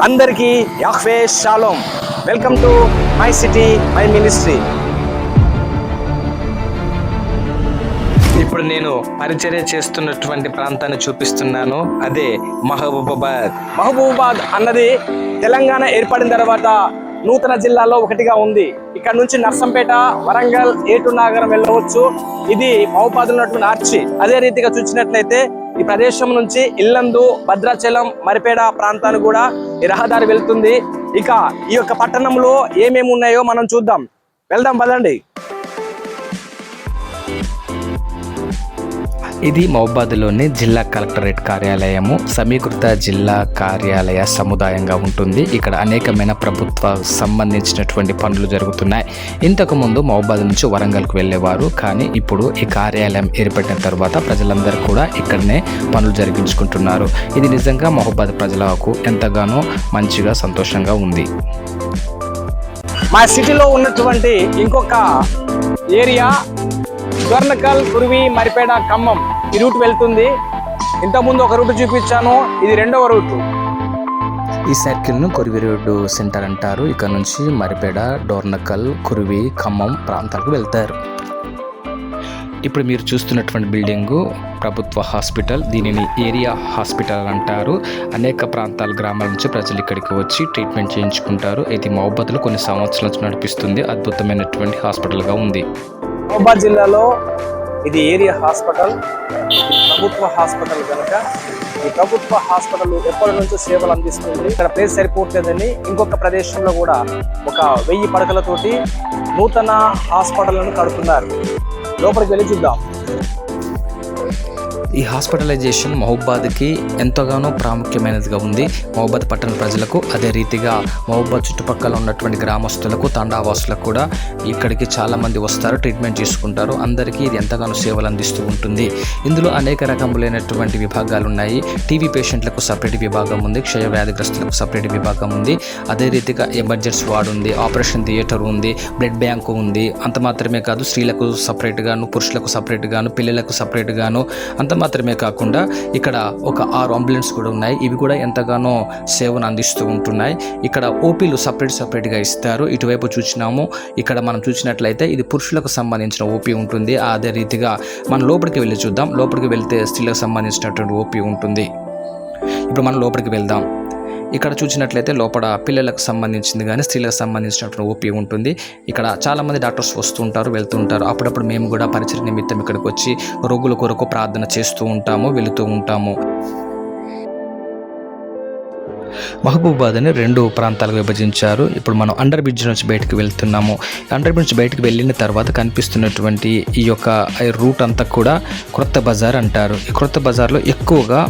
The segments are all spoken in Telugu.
అందరికీ Yahweh shalom. Welcome to my city my ministry. ఇప్పుడు నేను పరిచర్య చేస్తున్నటువంటి ప్రాంతాన్ని చూపిస్తున్నాను. అదే మహబూబాబాద్. మహబూబాబాద్ అన్నది తెలంగాణ ఏర్పడిన తర్వాత నూతన జిల్లాలో ఒకటిగా ఉంది. ఇక్కడ నుంచి నర్సంపేట, వరంగల్, ఏటునాగరం వెళ్ళవచ్చు. ఇది మహబూబాబాద్ ఉన్నటువంటి ఆర్చి. అదే రీతిగా చూసినట్లయితే ఈ ప్రదేశం నుంచి ఇల్లందు, భద్రాచలం, మరిపేడ ప్రాంతానికి కూడా ఈ రహదారి వెళ్తుంది. ఇక ఈ యొక్క పట్టణంలో ఏమేమి ఉన్నాయో మనం చూద్దాం. వెళ్దాం పదండి. ఇది మహబూబాబాద్లోని జిల్లా కలెక్టరేట్ కార్యాలయము, సమీకృత జిల్లా కార్యాలయ సముదాయంగా ఉంటుంది. ఇక్కడ అనేకమైన ప్రభుత్వ సంబంధించినటువంటి పనులు జరుగుతున్నాయి. ఇంతకుముందు మహబూబాబాద్ నుంచి వరంగల్కు వెళ్ళేవారు, కానీ ఇప్పుడు ఈ కార్యాలయం ఏర్పడిన తర్వాత ప్రజలందరూ కూడా ఇక్కడనే పనులు జరిగించుకుంటున్నారు. ఇది నిజంగా మహబూబాబాద్ ప్రజలకు ఎంతగానో మంచిగా సంతోషంగా ఉంది. మా సిటీలో ఉన్నటువంటి ఇంకొక ఏరియా డోర్నకల్, కుర్వి, మరిపేడ, ఖమ్మం ఈ రూట్ వెళ్తుంది. ఇంతకుముందు ఒక రూట్ చూపించాను, ఇది రెండవ రూటు. ఈ సర్కిల్ను కుర్వి రోడ్డు సెంటర్ అంటారు. ఇక్కడ నుంచి మరిపేడ, డోర్నకల్, కుర్వి, ఖమ్మం ప్రాంతాలకు వెళ్తారు. ఇప్పుడు మీరు చూస్తున్నటువంటి బిల్డింగు ప్రభుత్వ హాస్పిటల్. దీనిని ఏరియా హాస్పిటల్ అంటారు. అనేక ప్రాంతాల, గ్రామాల నుంచి ప్రజలు ఇక్కడికి వచ్చి ట్రీట్మెంట్ చేయించుకుంటారు. ఇది మహబూబాబాద్లో కొన్ని సంవత్సరాల నుంచి నడిపిస్తుంది. అద్భుతమైనటువంటి హాస్పిటల్గా ఉంది. మహబూబాబాద్ జిల్లాలో ఇది ఏరియా హాస్పిటల్, ప్రభుత్వ హాస్పిటల్ కనుక ఈ ప్రభుత్వ హాస్పిటల్ ఎప్పటి నుంచో సేవలు అందిస్తుంది. ఇక్కడ ప్లేస్ సరిపోతుందని ఇంకొక ప్రదేశంలో కూడా ఒక 1000 పడకలతోటి నూతన హాస్పిటల్ను కడుతున్నారు. లోపలికి వెళ్ళి చూద్దాం. ఈ హాస్పిటలైజేషన్ మహబూబాబాద్కి ఎంతగానో ప్రాముఖ్యమైనదిగా ఉంది. మహబూబాబాద్ పట్టణ ప్రజలకు, అదే రీతిగా మహబూబాబాద్ చుట్టుపక్కల ఉన్నటువంటి గ్రామస్తులకు, తండావాసులకు కూడా ఇక్కడికి చాలామంది వస్తారు, ట్రీట్మెంట్ చేసుకుంటారు. అందరికీ ఇది ఎంతగానో సేవలు అందిస్తూ ఉంటుంది. ఇందులో అనేక రకములైనటువంటి విభాగాలు ఉన్నాయి. టీవీ పేషెంట్లకు సపరేట్ విభాగం ఉంది, క్షయ వ్యాధిగ్రస్తులకు సపరేట్ విభాగం ఉంది. అదే రీతిగా ఎమర్జెన్సీ వార్డు ఉంది, ఆపరేషన్ థియేటర్ ఉంది, బ్లడ్ బ్యాంకు ఉంది. అంత మాత్రమే కాదు, స్త్రీలకు సపరేట్గాను, పురుషులకు సపరేట్గాను, పిల్లలకు సపరేట్గాను, అంత మాత్రమే కాకుండా ఇక్కడ ఒక 6 అంబులెన్స్ కూడా ఉన్నాయి. ఇవి కూడా ఎంతగానో సేవను అందిస్తూ ఉంటున్నాయి. ఇక్కడ ఓపీలు సపరేట్గా ఇస్తారు. ఇటువైపు చూసినాము, ఇక్కడ మనం చూసినట్లయితే ఇది పురుషులకు సంబంధించిన ఓపీ ఉంటుంది. అదే రీతిగా మనం లోపలికి వెళ్ళి చూద్దాం. లోపలికి వెళ్తే స్త్రీలకు సంబంధించినటువంటి ఓపీ ఉంటుంది. ఇప్పుడు మనం లోపలికి వెళ్దాం. ఇక్కడ చూసినట్లయితే లోపల పిల్లలకు సంబంధించింది కానీ స్త్రీలకు సంబంధించినటువంటి ఓపీ ఉంటుంది. ఇక్కడ చాలామంది డాక్టర్స్ వస్తూ ఉంటారు, వెళ్తూ ఉంటారు. అప్పుడప్పుడు మేము కూడా పరిచయ నిమిత్తం ఇక్కడికి వచ్చి రోగుల కొరకు ప్రార్థన చేస్తూ ఉంటాము, వెళుతూ ఉంటాము. మహబూబాబాద్ని 2 ప్రాంతాలకు విభజించారు. ఇప్పుడు మనం అండర్ బ్రిడ్జ్ నుంచి బయటకు వెళ్తున్నాము. అండర్ బ్రిడ్జ్ బయటకు వెళ్ళిన తర్వాత కనిపిస్తున్నటువంటి ఈ యొక్క రూట్ అంతా కూడా క్రొత్త బజార్ అంటారు. ఈ క్రొత్త బజార్లో ఎక్కువగా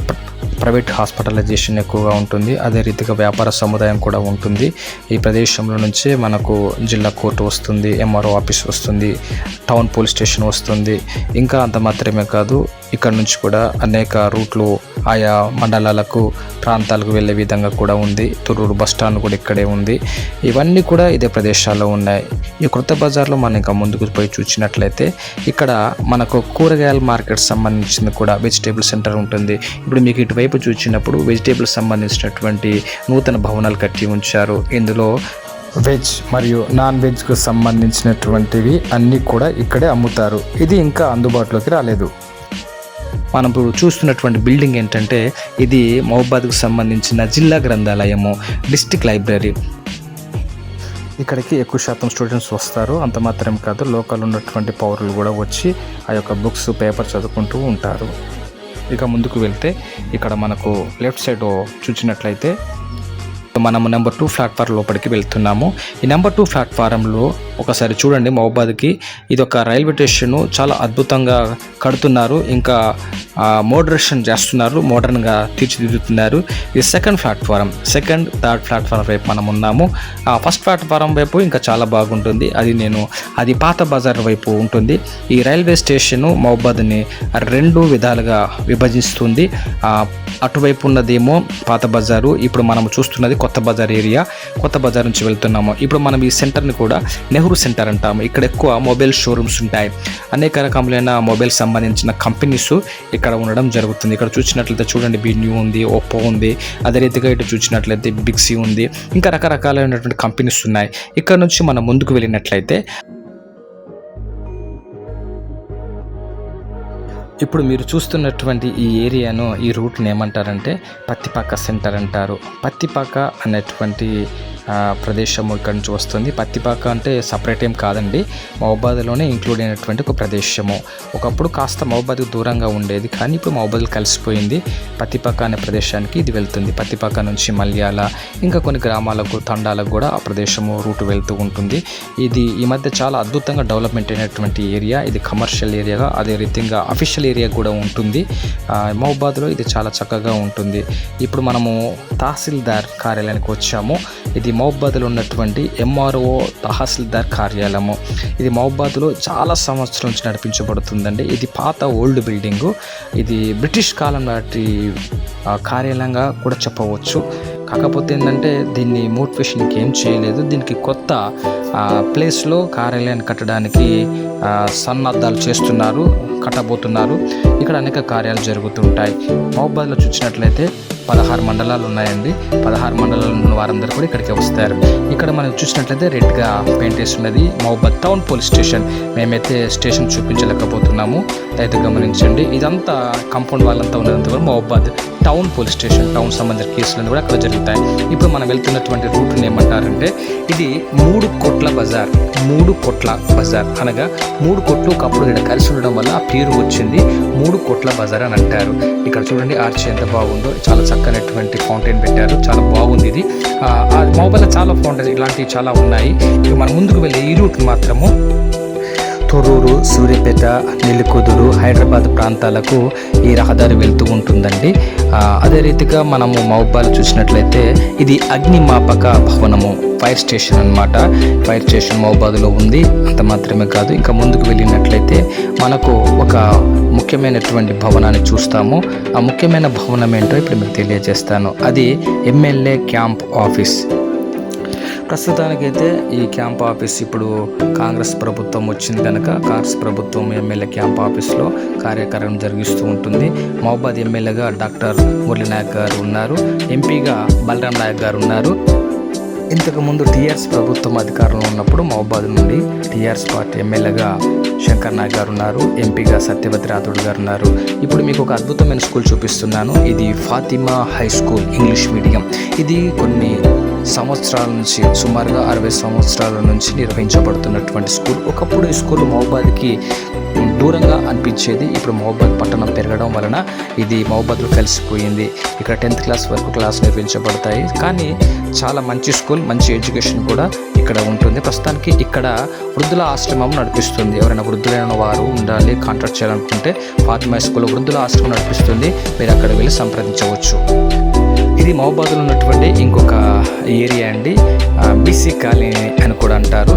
ప్రైవేట్ హాస్పిటలైజేషన్ ఎక్కువగా ఉంటుంది. అదే రీతిగా వ్యాపార సముదాయం కూడా ఉంటుంది. ఈ ప్రదేశంలో నుంచే మనకు జిల్లా కోర్టు వస్తుంది, ఎంఆర్ఓ ఆఫీస్ వస్తుంది, టౌన్ పోలీస్ స్టేషన్ వస్తుంది. ఇంకా అంత మాత్రమే కాదు, ఇక్కడ నుంచి కూడా అనేక రూట్లు ఆయా మండలాలకు, ప్రాంతాలకు వెళ్ళే విధంగా కూడా ఉంది. తురూరు బస్టాండ్ కూడా ఇక్కడే ఉంది. ఇవన్నీ కూడా ఇదే ప్రదేశాల్లో ఉన్నాయి. ఈ కొత్త బజార్లో మనం ఇంకా ముందుకు పోయి చూసినట్లయితే ఇక్కడ మనకు కూరగాయల మార్కెట్ సంబంధించింది కూడా వెజిటేబుల్ సెంటర్ ఉంటుంది. ఇప్పుడు మీకు ఇటువైపు చూసినప్పుడు వెజిటేబుల్ సంబంధించినటువంటి నూతన భవనాలు కట్టి ఉంచారు. ఇందులో వెజ్ మరియు నాన్ వెజ్కు సంబంధించినటువంటివి అన్నీ కూడా ఇక్కడే అమ్ముతారు. ఇది ఇంకా అందుబాటులోకి రాలేదు. మనం ఇప్పుడు చూస్తున్నటువంటి బిల్డింగ్ ఏంటంటే ఇది మహబూబాబాద్కు సంబంధించిన జిల్లా గ్రంథాలయము, డిస్ట్రిక్ట్ లైబ్రరీ. ఇక్కడికి ఎక్కువ శాతం స్టూడెంట్స్ వస్తారు. అంత మాత్రం కాదు, లోకల్ ఉన్నటువంటి పౌరులు కూడా వచ్చి ఆ యొక్క బుక్స్, పేపర్ చదువుకుంటూ ఉంటారు. ఇక ముందుకు వెళ్తే ఇక్కడ మనకు లెఫ్ట్ సైడ్ చూసినట్లయితే మనము నెంబర్ 2 ప్లాట్ఫారం లోపలికి వెళ్తున్నాము. ఈ నెంబర్ 2 ప్లాట్ఫారంలో ఒకసారి చూడండి, మహబూబాబాద్కి ఇది ఒక రైల్వే స్టేషన్ చాలా అద్భుతంగా కడుతున్నారు. ఇంకా మోడరేషన్ చేస్తున్నారు, మోడర్న్గా తీర్చిదిద్దుతున్నారు. ఇది సెకండ్ ప్లాట్ఫారం, థర్డ్ ప్లాట్ఫారం వైపు మనం ఉన్నాము. ఫస్ట్ ప్లాట్ఫారం వైపు ఇంకా చాలా బాగుంటుంది. అది పాత బజార్ వైపు ఉంటుంది. ఈ రైల్వే స్టేషను మహబూబాబాద్ని 2 విధాలుగా విభజిస్తుంది. అటువైపు ఉన్నదేమో పాత బజారు, ఇప్పుడు మనం చూస్తున్నది కొత్త బజార్ ఏరియా. కొత్త బజార్ నుంచి వెళ్తున్నాము. ఇప్పుడు మనం ఈ సెంటర్ని కూడా నెహ్రూ నెహ్రూ సెంటర్ అంటాము. ఇక్కడ ఎక్కువ మొబైల్ షోరూమ్స్ ఉంటాయి. అనేక రకములైన మొబైల్ సంబంధించిన కంపెనీస్ ఇక్కడ ఉండడం జరుగుతుంది. ఇక్కడ చూసినట్లయితే చూడండి, BNU ఉంది, ఒప్పో ఉంది. అదే రీతిగా ఇటు చూసినట్లయితే బిగ్సీ ఉంది. ఇంకా రకరకాలైనటువంటి కంపెనీస్ ఉన్నాయి. ఇక్కడ నుంచి మనం ముందుకు వెళ్ళినట్లయితే ఇప్పుడు మీరు చూస్తున్నటువంటి ఈ ఏరియాను, ఈ రూట్ని ఏమంటారంటే పత్తిపాక సెంటర్ అంటారు. పత్తిపాక అనేటువంటి ప్రదేశము ఇక్కడ నుంచి వస్తుంది. పత్తిపాక అంటే సపరేట్ ఏం కాదండి, మహబూబాద్లోనే ఇంక్లూడ్ అయినటువంటి ఒక ప్రదేశము. ఒకప్పుడు కాస్త మహబూబాద్కి దూరంగా ఉండేది, కానీ ఇప్పుడు మహబూబాద్ కలిసిపోయింది. పత్తిపాక అనే ప్రదేశానికి ఇది వెళ్తుంది. పత్తిపాక నుంచి మల్యాల, ఇంకా కొన్ని గ్రామాలకు, తండాలకు కూడా ఆ ప్రదేశము రూట్ వెళ్తూ ఉంటుంది. ఇది ఈ మధ్య చాలా అద్భుతంగా డెవలప్మెంట్ అయినటువంటి ఏరియా. ఇది కమర్షియల్ ఏరియాగా, అదే రీతిగా అఫీషియల్ ఏరియా కూడా ఉంటుంది. మహబూబాద్లో ఇది చాలా చక్కగా ఉంటుంది. ఇప్పుడు మనము తహసీల్దార్ కార్యాలయానికి వచ్చాము. ఇది మహబూబాద్లో ఉన్నటువంటి MRO తహసీల్దార్ కార్యాలయము. ఇది మహబూబాద్లో చాలా సంవత్సరాల నుంచి నడిపించబడుతుందండి. ఇది పాత ఓల్డ్ బిల్డింగు. ఇది బ్రిటిష్ కాలం నాటి కార్యాలయంగా కూడా చెప్పవచ్చు. కాకపోతే ఏంటంటే దీన్ని మోటివేషన్కి ఏం చేయలేదు. దీనికి కొత్త ప్లేస్లో కార్యాలయాన్ని కట్టడానికి సన్నద్ధాలు చేస్తున్నారు, కట్టబోతున్నారు. ఇక్కడ అనేక కార్యాలు జరుగుతుంటాయి. మహబూబాద్లో చూసినట్లయితే 16 మండలాలు ఉన్నాయండి. 16 మండలాలు ఉన్న వారందరూ కూడా ఇక్కడికి వస్తారు. ఇక్కడ మనం చూసినట్లయితే రెడ్గా పెయింట్ వేసి ఉన్నది మహబూబాద్ టౌన్ పోలీస్ స్టేషన్. మేమైతే స్టేషన్ చూపించలేకపోతున్నాము, అయితే గమనించండి. ఇదంతా కాంపౌండ్ వాళ్ళంతా ఉన్నదంతా కూడా Mahabubabad town police station. Town సంబంధించిన కేసులన్నీ కూడా అక్కడ జరుగుతాయి. ఇప్పుడు మనం వెళ్తున్నటువంటి రూట్ని ఏమంటారంటే ఇది 3 కోట్ల బజార్. 3 కోట్ల బజార్ అనగా 3 కోట్లు ఒకప్పుడు ఇక్కడ కలిసి ఉండడం వల్ల ఆ పేరు వచ్చింది. 3 కోట్ల బజార్ అని అంటారు. ఇక్కడ చూడండి ఆర్చ్ ఎంత బాగుందో, చాలా చక్కనటువంటి ఫౌంటైన్ పెట్టారు, చాలా బాగుంది. ఇది మహబూబాద్లో చాలా ఫౌంటైన్ ఇలాంటివి చాలా ఉన్నాయి. ఇక మనం ముందుకు వెళ్ళే ఈ రూట్ మాత్రము తొర్రూరు, సూర్యాపేట, నెల్లికుదురు, హైదరాబాద్ ప్రాంతాలకు ఈ రహదారి వెళ్తూ ఉంటుందండి. అదే రీతిగా మనము మహబూబాద్ చూసినట్లయితే ఇది అగ్నిమాపక భవనము, ఫైర్ స్టేషన్ అన్నమాట. ఫైర్ స్టేషన్ మహబూబాద్లో ఉంది. అంత మాత్రమే కాదు, ఇంకా ముందుకు వెళ్ళినట్లయితే మనకు ఒక ముఖ్యమైనటువంటి భవనాన్ని చూస్తాము. ఆ ముఖ్యమైన భవనం ఏంటో ఇప్పుడు మీకు తెలియజేస్తాను. అది MLA క్యాంప్ ఆఫీస్. ప్రస్తుతానికైతే ఈ క్యాంప్ ఆఫీస్ ఇప్పుడు కాంగ్రెస్ ప్రభుత్వం వచ్చింది కనుక కాంగ్రెస్ ప్రభుత్వం MLA క్యాంప్ ఆఫీస్లో కార్యక్రమం జరిగిస్తూ ఉంటుంది. మహబూబాద్ MLAగా డాక్టర్ మురళీ నాయక్ గారు ఉన్నారు, ఎంపీగా బలరాం నాయక్ గారు ఉన్నారు. ఇంతకుముందు TRS ప్రభుత్వం అధికారంలో ఉన్నప్పుడు మహబూబాద్ నుండి TRS పార్టీ MLAగా శంకర్ నాయక్ గారు ఉన్నారు, ఎంపీగా సత్యవతి రాథోడ్ గారు ఉన్నారు. ఇప్పుడు మీకు ఒక అద్భుతమైన స్కూల్ చూపిస్తున్నాను. ఇది Fatima high school English medium. ఇది కొన్ని సంవత్సరాల నుంచి, సుమారుగా 60 సంవత్సరాల నుంచి నిర్వహించబడుతున్నటువంటి స్కూల్. ఒకప్పుడు ఈ స్కూల్ మహబూబాద్కి దూరంగా అనిపించేది. ఇప్పుడు మహబూబాద్ పట్టణం పెరగడం వలన ఇది మహబూబాద్లో కలిసిపోయింది. ఇక్కడ 10th క్లాస్ వరకు క్లాస్ నిర్వహించబడతాయి. కానీ చాలా మంచి స్కూల్, మంచి ఎడ్యుకేషన్ కూడా ఇక్కడ ఉంటుంది. ప్రస్తుతానికి ఇక్కడ వృద్ధుల ఆశ్రమం నడిపిస్తుంది. ఎవరైనా వృద్ధులైన వారు ఉండాలి, కాంట్రాక్ట్ చేయాలనుకుంటే ఫాతిమా స్కూల్లో వృద్ధుల ఆశ్రమం నడిపిస్తుంది. మీరు అక్కడ వెళ్ళి సంప్రదించవచ్చు. ఇది మహబూబాద్లో ఉన్నటువంటి ఇంకొక ఏరియా అండి, BC కాలనీ అని కూడా అంటారు.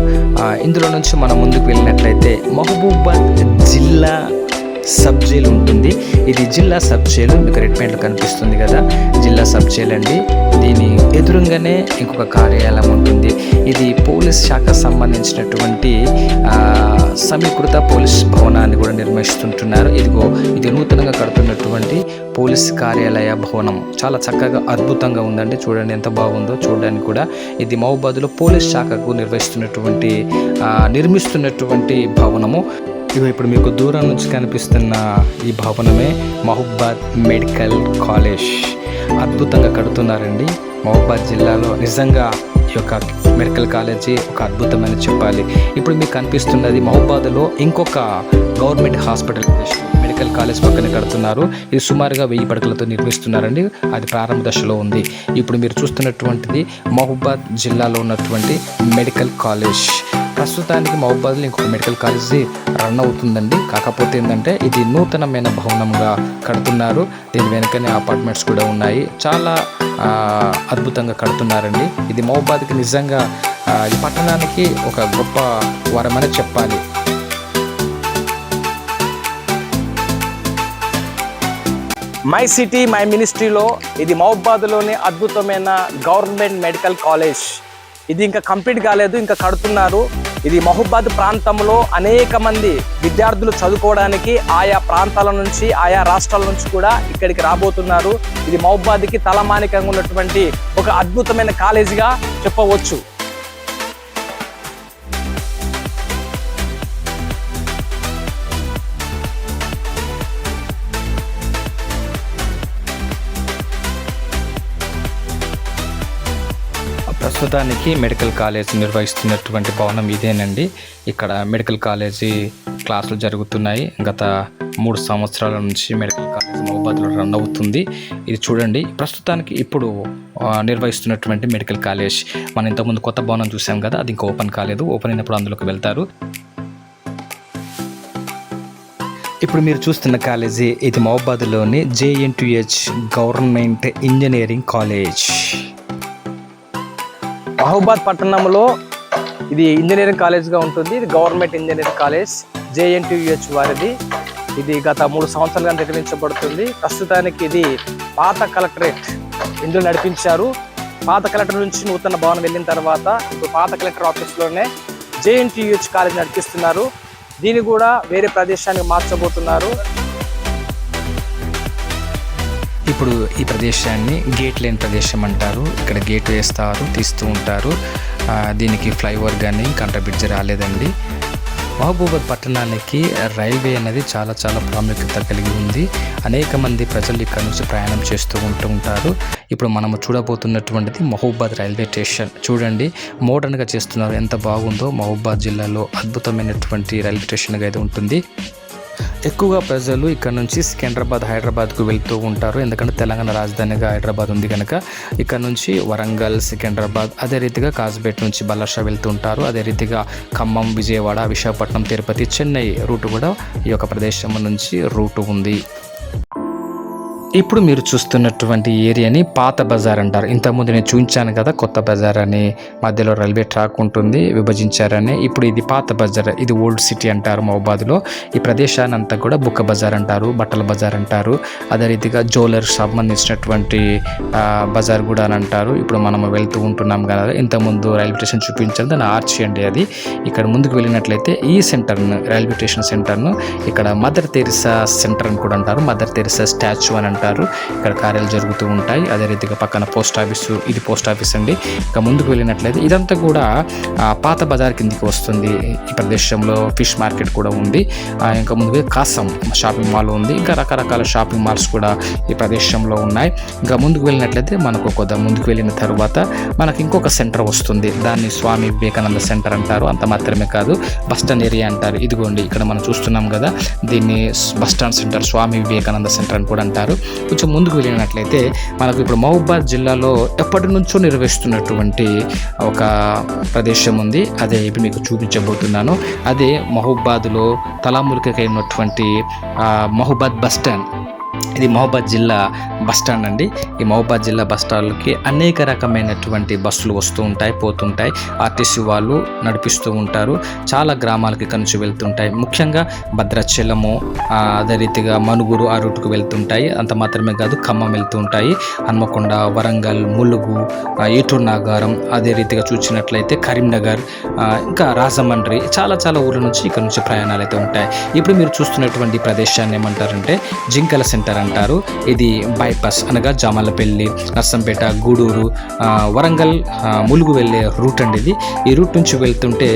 ఇందులో నుంచి మనం ముందుకు వెళ్ళినట్లయితే మహబూబాద్ జిల్లా సబ్ జైలు ఉంటుంది. ఇది జిల్లా సబ్ జైలు, మీకు రెడ్ పెయింట్లో కనిపిస్తుంది కదా, జిల్లా సబ్ జైలు అండి. దీని ఎదురుగానే ఇంకొక కార్యాలయం ఉంటుంది. ఇది పోలీస్ శాఖ సంబంధించినటువంటి సమీకృత పోలీస్ భవనాన్ని కూడా నిర్మిస్తుంటున్నారు. ఇది నూతనంగా కడుతున్నటువంటి పోలీస్ కార్యాలయ భవనం. చాలా చక్కగా అద్భుతంగా ఉందండి. చూడండి ఎంత బాగుందో చూడడానికి కూడా. ఇది మహబూబాద్లో పోలీస్ శాఖకు నిర్మిస్తున్నటువంటి భవనము. ఇప్పుడు మీకు దూరం నుంచి కనిపిస్తున్న ఈ భవనమే మహబూబాద్ మెడికల్ కాలేజ్. అద్భుతంగా కడుతున్నారండి. మహబూబాద్ జిల్లాలో నిజంగా ఈ యొక్క మెడికల్ కాలేజీ ఒక అద్భుతమైన చెప్పాలి. ఇప్పుడు మీకు కనిపిస్తున్నది మహబూబాద్లో ఇంకొక గవర్నమెంట్ హాస్పిటల్ మెడికల్ కాలేజ్ పక్కన కడుతున్నారు. ఇది సుమారుగా 1000 పడకలతో నిర్మిస్తున్నారండి. అది ప్రారంభ దశలో ఉంది. ఇప్పుడు మీరు చూస్తున్నటువంటిది మహబూబాద్ జిల్లాలో ఉన్నటువంటి మెడికల్ కాలేజ్. ప్రస్తుతానికి మహబూబాద్లో ఇంకొక మెడికల్ కాలేజీ రన్ అవుతుందండి. కాకపోతే ఏంటంటే ఇది నూతనమైన భవనంగా కడుతున్నారు. దీని వెనుకనే అపార్ట్మెంట్స్ కూడా ఉన్నాయి. చాలా అద్భుతంగా కడుతున్నారండి. ఇది మహబూబాద్కి నిజంగా ఈ పట్టణానికి ఒక గొప్ప వరమని చెప్పాలి. మై సిటీ మై మినిస్ట్రీలో ఇది మహబూబాద్లోని అద్భుతమైన గవర్నమెంట్ మెడికల్ కాలేజ్. ఇది ఇంకా కంప్లీట్ కాలేదు, ఇంకా కడుతున్నారు. ఇది మహబూబాద్ ప్రాంతంలో అనేక మంది విద్యార్థులు చదువుకోవడానికి ఆయా ప్రాంతాల నుంచి ఆయా రాష్ట్రాల నుంచి కూడా ఇక్కడికి రాబోతున్నారు. ఇది మహబూబాద్కి తలమానికంగా ఉన్నటువంటి ఒక అద్భుతమైన కాలేజీగా చెప్పవచ్చు. ప్రస్తుతానికి మెడికల్ కాలేజ్ నిర్వహిస్తున్నటువంటి భవనం ఇదేనండి. ఇక్కడ మెడికల్ కాలేజీ క్లాసులు జరుగుతున్నాయి. గత 3 సంవత్సరాల నుంచి మెడికల్ కాలేజ్ మహబూబాద్లో రన్ అవుతుంది. ఇది చూడండి, ప్రస్తుతానికి ఇప్పుడు నిర్వహిస్తున్నటువంటి మెడికల్ కాలేజ్. మనం ఇంతకుముందు కొత్త భవనం చూసాం కదా, అది ఇంకా ఓపెన్ కాలేదు. ఓపెన్ అయినప్పుడు అందులోకి వెళ్తారు. ఇప్పుడు మీరు చూస్తున్న కాలేజీ ఇది మహబూబాద్లోని JNTH government engineering college. Mahabubabad పట్టణంలో ఇది ఇంజనీరింగ్ కాలేజ్గా ఉంటుంది. ఇది గవర్నమెంట్ ఇంజనీరింగ్ కాలేజ్ JNTH వారిది. ఇది గత 3 సంవత్సరాలుగా నిర్మించబడుతుంది. ప్రస్తుతానికి ఇది పాత కలెక్టరేట్ ఇందులో నడిపించారు. పాత కలెక్టర్ నుంచి నూతన భవనం వెళ్ళిన తర్వాత ఇప్పుడు పాత కలెక్టర్ ఆఫీస్లోనే JNTH కాలేజ్ నడిపిస్తున్నారు. దీన్ని కూడా వేరే ప్రదేశానికి మార్చబోతున్నారు. ఇప్పుడు ఈ ప్రదేశాన్ని గేట్ లేని ప్రదేశం అంటారు. ఇక్కడ గేట్ వేస్తారు, తీస్తూ ఉంటారు. దీనికి ఫ్లైఓవర్ కానీ కంటర్ బ్రిడ్జ్ రాలేదండి. మహబూబాద్ పట్టణానికి రైల్వే అనేది చాలా చాలా ప్రాముఖ్యత కలిగి ఉంది. అనేక మంది ప్రజలు ఇక్కడ నుంచి ప్రయాణం చేస్తూ ఉంటారు. ఇప్పుడు మనము చూడబోతున్నటువంటిది మహబూబాద్ రైల్వే స్టేషన్. చూడండి, మోడర్న్గా చేస్తున్నారు, ఎంత బాగుందో. మహబూబాద్ జిల్లాలో అద్భుతమైనటువంటి రైల్వే స్టేషన్గా అయితే ఉంటుంది. ఎక్కువగా ప్రజలు ఇక్కడ నుంచి సికింద్రాబాద్, హైదరాబాద్కు వెళ్తూ ఉంటారు. ఎందుకంటే తెలంగాణ రాజధానిగా హైదరాబాద్ ఉంది కనుక ఇక్కడ నుంచి వరంగల్, సికింద్రాబాద్, అదే రీతిగా కాజ్పేట్ నుంచి బల్లార్షా వెళ్తూ ఉంటారు. అదే రీతిగా ఖమ్మం, విజయవాడ, విశాఖపట్నం, తిరుపతి, చెన్నై రూటు కూడా ఈ యొక్క ప్రదేశం నుంచి రూటు ఉంది. ఇప్పుడు మీరు చూస్తున్నటువంటి ఏరియాని పాత బజార్ అంటారు. ఇంతకుముందు నేను చూపించాను కదా కొత్త బజార్ అని, మధ్యలో రైల్వే ట్రాక్ ఉంటుంది, విభజించారని. ఇప్పుడు ఇది పాత బజార్, ఇది ఓల్డ్ సిటీ అంటారు మహబూబాద్లో. ఈ ప్రదేశాన్ని అంతా కూడా బుక్క బజార్ అంటారు, బట్టల బజార్ అంటారు. అదే రీతిగా జ్యువెలర్స్ సంబంధించినటువంటి బజార్ కూడా అని అంటారు. ఇప్పుడు మనం వెళ్తూ ఉంటున్నాం కదా, ఇంతకుముందు రైల్వే స్టేషన్ చూపించాలి, దాని ఆర్చి అండి అది. ఇక్కడ ముందుకు వెళ్ళినట్లయితే ఈ సెంటర్ను, రైల్వే స్టేషన్ సెంటర్ను ఇక్కడ మదర్ తెరిసా సెంటర్ అని కూడా అంటారు. మదర్ తెరిసా స్టాచ్యూ అని అంటారు. ఇక్కడ కార్యాలు జరుగుతూ ఉంటాయి. అదే రీతిగా పక్కన పోస్ట్ ఆఫీసు, ఇది పోస్ట్ ఆఫీస్ అండి. ఇంకా ముందుకు వెళ్ళినట్లయితే ఇదంతా కూడా పాత బజార్ కిందికి వస్తుంది. ఈ ప్రదేశంలో ఫిష్ మార్కెట్ కూడా ఉంది. ఇంకా ముందుకు కాసం షాపింగ్ మాల్ ఉంది. ఇంకా రకరకాల షాపింగ్ మాల్స్ కూడా ఈ ప్రదేశంలో ఉన్నాయి. ఇంకా ముందుకు వెళ్ళినట్లయితే మనకు కొద్దిగా ముందుకు వెళ్ళిన తర్వాత మనకి ఇంకొక సెంటర్ వస్తుంది. దాన్ని స్వామి వివేకానంద సెంటర్ అంటారు. అంత మాత్రమే కాదు, బస్ స్టాండ్ ఏరియా అంటారు. ఇదిగోండి, ఇక్కడ మనం చూస్తున్నాం కదా, దీన్ని bus stand centre, Swami Vivekananda centre అని కూడా అంటారు. కొంచెం ముందుకు వెళ్ళినట్లయితే మనకు ఇప్పుడు మహబూబాద్ జిల్లాలో ఎప్పటి నుంచో నిర్వహిస్తున్నటువంటి ఒక ప్రదేశం ఉంది. అదే ఇప్పుడు మీకు చూపించబోతున్నాను. అదే మహబూబాద్లో తలాములకైనటువంటి మహబూబాద్ బస్ స్టాండ్. ఇది మహబూబాద్ జిల్లా బస్ స్టాండ్ అండి. ఈ మహబూబాద్ జిల్లా బస్ స్టాండ్కి అనేక రకమైనటువంటి బస్సులు వస్తూ ఉంటాయి, పోతుంటాయి. ఆర్టీసీ వాళ్ళు నడిపిస్తూ ఉంటారు. చాలా గ్రామాలకి ఇక్కడ నుంచి వెళ్తుంటాయి. ముఖ్యంగా భద్రాచలము, అదే రీతిగా మనుగురు ఆ రూట్కు వెళ్తుంటాయి. అంత మాత్రమే కాదు, ఖమ్మం వెళ్తూ ఉంటాయి, హన్మకొండ, వరంగల్, ములుగు, ఏటూరు నాగారం, అదే రీతిగా చూసినట్లయితే కరీంనగర్, ఇంకా రాజమండ్రి, చాలా చాలా ఊర్ల నుంచి ఇక్కడ నుంచి ప్రయాణాలు అయితే ఉంటాయి. ఇప్పుడు మీరు చూస్తున్నటువంటి ప్రదేశాన్ని ఏమంటారంటే జింకల సెంటర్ అంటారు. ఇది బైపాస్ అనగా జామలపల్లి, నర్సంపేట, గూడూరు, వరంగల్, ములుగు వెళ్ళే రూట్ అండి ఇది. ఈ రూట్ నుంచి వెళ్తుంటే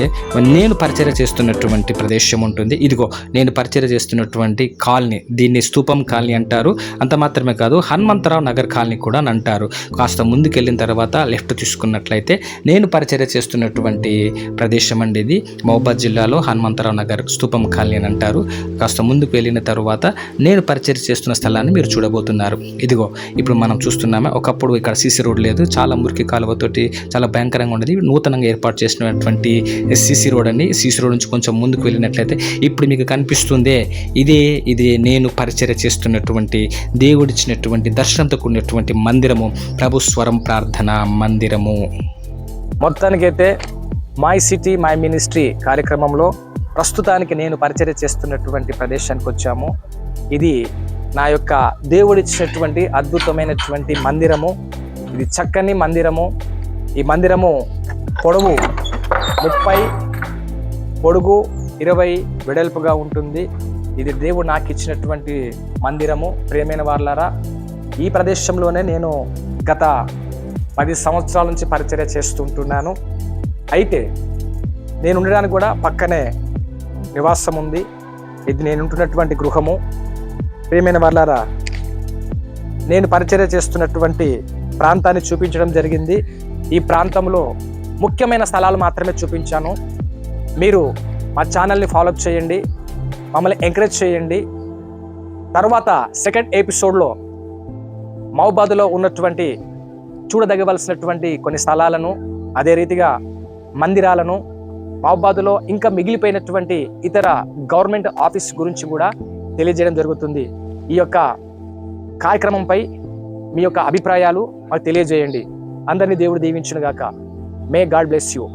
నేను పరిచర్య చేస్తున్నటువంటి ప్రదేశం ఉంటుంది. ఇదిగో నేను పరిచర్య చేస్తున్నటువంటి కాలనీ, దీన్ని స్తూపం కాలనీ అంటారు. అంత మాత్రమే కాదు, హనుమంతరావు నగర్ కాలనీ కూడా అని అంటారు. కాస్త ముందుకు వెళ్ళిన తర్వాత లెఫ్ట్ తీసుకున్నట్లయితే నేను పరిచర్య చేస్తున్నటువంటి ప్రదేశం అండి ఇది. మహబూబాద్ జిల్లాలో హనుమంతరావు నగర్ స్తూపం కాలనీ అని అంటారు. కాస్త ముందుకు వెళ్ళిన తర్వాత నేను పరిచర్య చేస్తున్న స్థలాన్ని మీరు చూడబోతున్నారు. ఇదిగో ఇప్పుడు మనం చూస్తున్నాము, ఒకప్పుడు ఇక్కడ సీసీ రోడ్ లేదు, చాలా మురికి కాలువతోటి చాలా భయంకరంగా ఉండేది. నూతనంగా ఏర్పాటు చేసినటువంటి సీసీ రోడ్ అండి. సీసీ రోడ్ నుంచి కొంచెం ముందుకు వెళ్ళినట్లయితే ఇప్పుడు మీకు కనిపిస్తుందే, ఇదే నేను పరిచర్య చేస్తున్నటువంటి దేవుడిచ్చినటువంటి దర్శనంతో కూడినటువంటి మందిరము, ప్రభు స్వరం ప్రార్థన మందిరము. మొత్తానికైతే మై సిటీ మై మినిస్ట్రీ కార్యక్రమంలో ప్రస్తుతానికి నేను పరిచర్య చేస్తున్నటువంటి ప్రదేశానికి వచ్చాము. ఇది నా యొక్క దేవుడిచ్చినటువంటి అద్భుతమైనటువంటి మందిరము. ఇది చక్కని మందిరము. ఈ మందిరము పొడవు 30, పొడుగు 20 వెడల్పుగా ఉంటుంది. ఇది దేవుడు నాకు ఇచ్చినటువంటి మందిరము. ప్రియమైన వారలారా, ఈ ప్రదేశంలోనే నేను గత 10 సంవత్సరాల నుంచి పరిచర్య చేస్తుంటున్నాను. అయితే నేను ఉండడానికి కూడా పక్కనే నివాసం ఉంది. ఇది నేను ఉంటున్నటువంటి గృహము. ప్రియమైన వారలారా, నేను పరిచర్య చేస్తున్నటువంటి ప్రాంతాన్ని చూపించడం జరిగింది. ఈ ప్రాంతంలో ముఖ్యమైన స్థలాలు మాత్రమే చూపించాను. మీరు మా ఛానల్ని ఫాలో చేయండి, మమ్మల్ని ఎంకరేజ్ చేయండి. తర్వాత సెకండ్ ఎపిసోడ్లో మహబూబాబాద్లో ఉన్నటువంటి చూడదగవలసినటువంటి కొన్ని స్థలాలను, అదే రీతిగా మందిరాలను, మహబూబాబాద్లో ఇంకా మిగిలిపోయినటువంటి ఇతర గవర్నమెంట్ ఆఫీస్ గురించి కూడా తెలియజేయడం జరుగుతుంది. ఈ యొక్క కార్యక్రమంపై మీ యొక్క అభిప్రాయాలు మాకు తెలియజేయండి. అందరినీ దేవుడు దీవించును గాక. May God bless you.